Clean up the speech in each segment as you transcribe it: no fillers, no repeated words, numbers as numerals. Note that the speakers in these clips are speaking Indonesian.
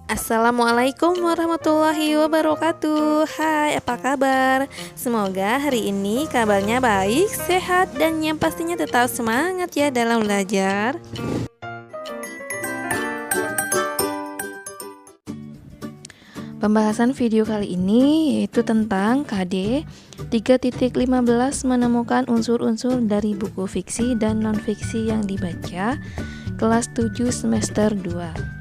Assalamualaikum warahmatullahi wabarakatuh. Hai, apa kabar? Semoga hari ini kabarnya baik, sehat, dan yang pastinya tetap semangat ya dalam belajar. Pembahasan video kali ini yaitu tentang KD 3.15 menemukan unsur-unsur dari buku fiksi dan non-fiksi yang dibaca, kelas 7 semester 2.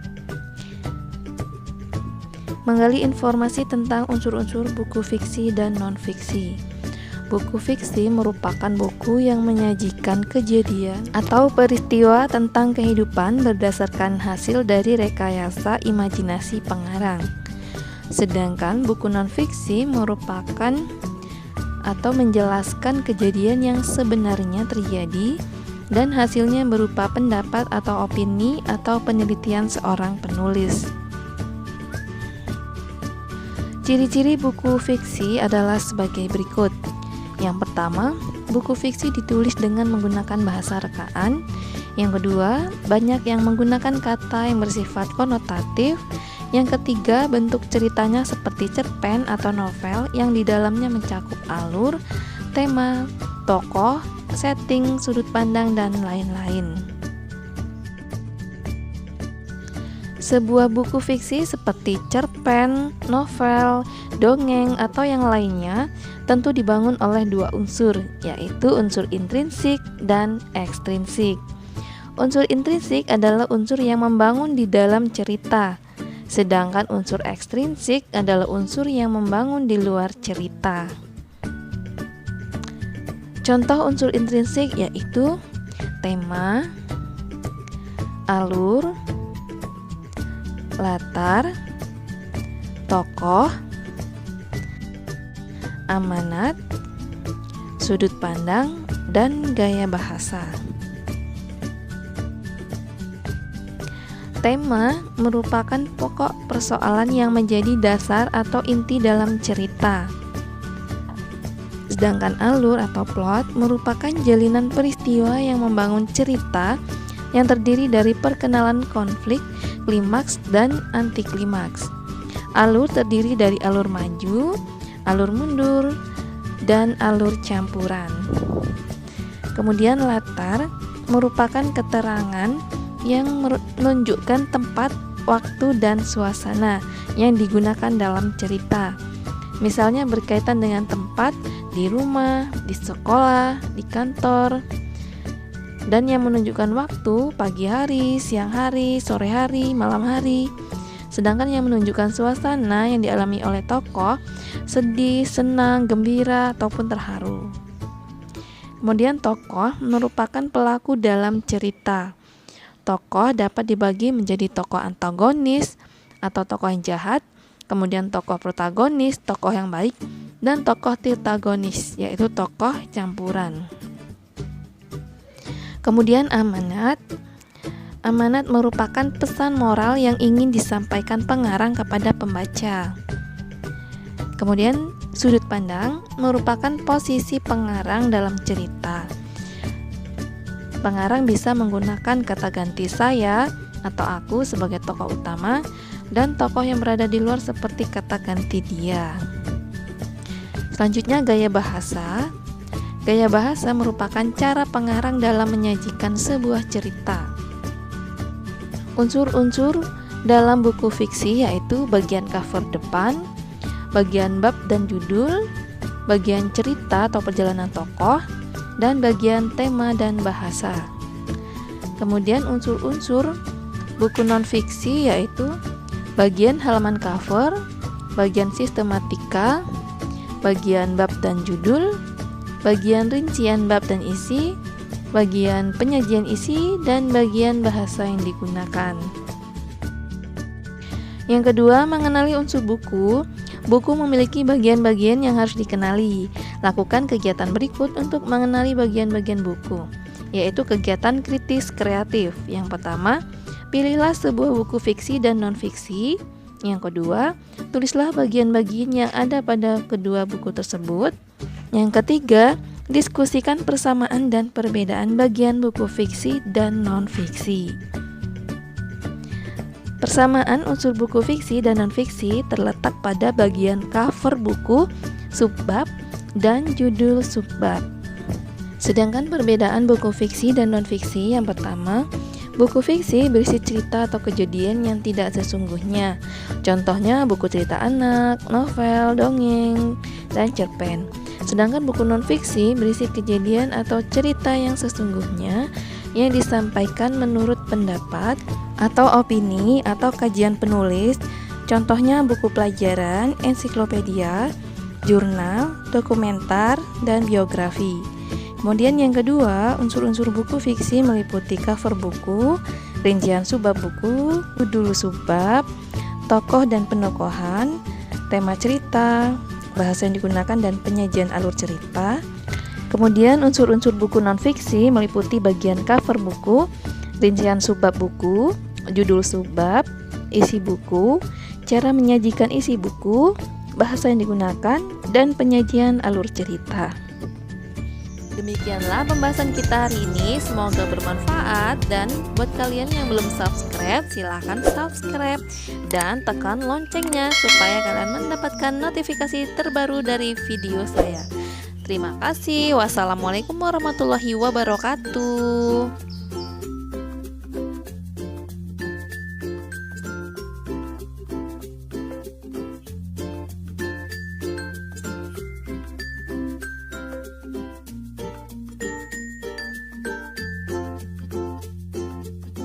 Menggali informasi tentang unsur-unsur buku fiksi dan non-fiksi. Buku fiksi merupakan buku yang menyajikan kejadian atau peristiwa tentang kehidupan berdasarkan hasil dari rekayasa imajinasi pengarang. Sedangkan buku non-fiksi merupakan atau menjelaskan kejadian yang sebenarnya terjadi dan hasilnya berupa pendapat atau opini atau penelitian seorang penulis. Ciri-ciri buku fiksi adalah sebagai berikut. Yang pertama, buku fiksi ditulis dengan menggunakan bahasa rekaan. Yang kedua, banyak yang menggunakan kata yang bersifat konotatif. Yang ketiga, bentuk ceritanya seperti cerpen atau novel yang di dalamnya mencakup alur, tema, tokoh, setting, sudut pandang, dan lain-lain. Sebuah buku fiksi seperti cerpen, novel, dongeng, atau yang lainnya tentu dibangun oleh dua unsur, yaitu unsur intrinsik dan ekstrinsik. Unsur intrinsik adalah unsur yang membangun di dalam cerita, sedangkan unsur ekstrinsik adalah unsur yang membangun di luar cerita. Contoh unsur intrinsik yaitu tema, alur, latar, tokoh, amanat, sudut pandang, dan gaya bahasa. Tema merupakan pokok persoalan yang menjadi dasar atau inti dalam cerita. Sedangkan alur atau plot merupakan jalinan peristiwa yang membangun cerita yang terdiri dari perkenalan konflik, klimaks, dan anti klimaks. Alur terdiri dari alur maju, alur mundur, dan alur campuran. Kemudian latar merupakan keterangan yang menunjukkan tempat, waktu, dan suasana yang digunakan dalam cerita. Misalnya berkaitan dengan tempat di rumah, di sekolah, di kantor, dan yang menunjukkan waktu pagi hari, siang hari, sore hari, malam hari. Sedangkan yang menunjukkan suasana yang dialami oleh tokoh sedih, senang, gembira, ataupun terharu. Kemudian tokoh merupakan pelaku dalam cerita. Tokoh dapat dibagi menjadi tokoh antagonis atau tokoh yang jahat, kemudian tokoh protagonis, tokoh yang baik, dan tokoh tirtagonis, yaitu tokoh campuran. Kemudian amanat. Amanat merupakan pesan moral yang ingin disampaikan pengarang kepada pembaca. Kemudian sudut pandang merupakan posisi pengarang dalam cerita. Pengarang bisa menggunakan kata ganti saya atau aku sebagai tokoh utama dan tokoh yang berada di luar seperti kata ganti dia. Selanjutnya gaya bahasa. Gaya bahasa merupakan cara pengarang dalam menyajikan sebuah cerita. Unsur-unsur dalam buku fiksi yaitu bagian cover depan, bagian bab dan judul, bagian cerita atau perjalanan tokoh, dan bagian tema dan bahasa. Kemudian unsur-unsur buku non-fiksi yaitu bagian halaman cover, bagian sistematika, bagian bab dan judul, bagian rincian bab dan isi, bagian penyajian isi, dan bagian bahasa yang digunakan. Yang kedua, mengenali unsur buku. Buku memiliki bagian-bagian yang harus dikenali. Lakukan kegiatan berikut untuk mengenali bagian-bagian buku, yaitu kegiatan kritis kreatif. Yang pertama, pilihlah sebuah buku fiksi dan non-fiksi. Yang kedua, tulislah bagian-bagian yang ada pada kedua buku tersebut. Yang ketiga, diskusikan persamaan dan perbedaan bagian buku fiksi dan non-fiksi. Persamaan unsur buku fiksi dan non-fiksi terletak pada bagian cover buku, subbab, dan judul subbab. Sedangkan perbedaan buku fiksi dan non-fiksi yang pertama, buku fiksi berisi cerita atau kejadian yang tidak sesungguhnya. Contohnya buku cerita anak, novel, dongeng, dan cerpen. Sedangkan buku non-fiksi berisi kejadian atau cerita yang sesungguhnya yang disampaikan menurut pendapat atau opini atau kajian penulis. Contohnya buku pelajaran, ensiklopedia, jurnal, dokumenter, dan biografi. Kemudian yang kedua, unsur-unsur buku fiksi meliputi cover buku, rincian subbab buku, judul subbab, tokoh dan penokohan, tema cerita, bahasa yang digunakan dan penyajian alur cerita. Kemudian unsur-unsur buku non-fiksi meliputi bagian cover buku, rincian subbab buku, judul subbab, isi buku, cara menyajikan isi buku, bahasa yang digunakan, dan penyajian alur cerita. Demikianlah pembahasan kita hari ini, semoga bermanfaat, dan buat kalian yang belum subscribe, silahkan subscribe dan tekan loncengnya supaya kalian mendapatkan notifikasi terbaru dari video saya. Terima kasih. Wassalamualaikum warahmatullahi wabarakatuh.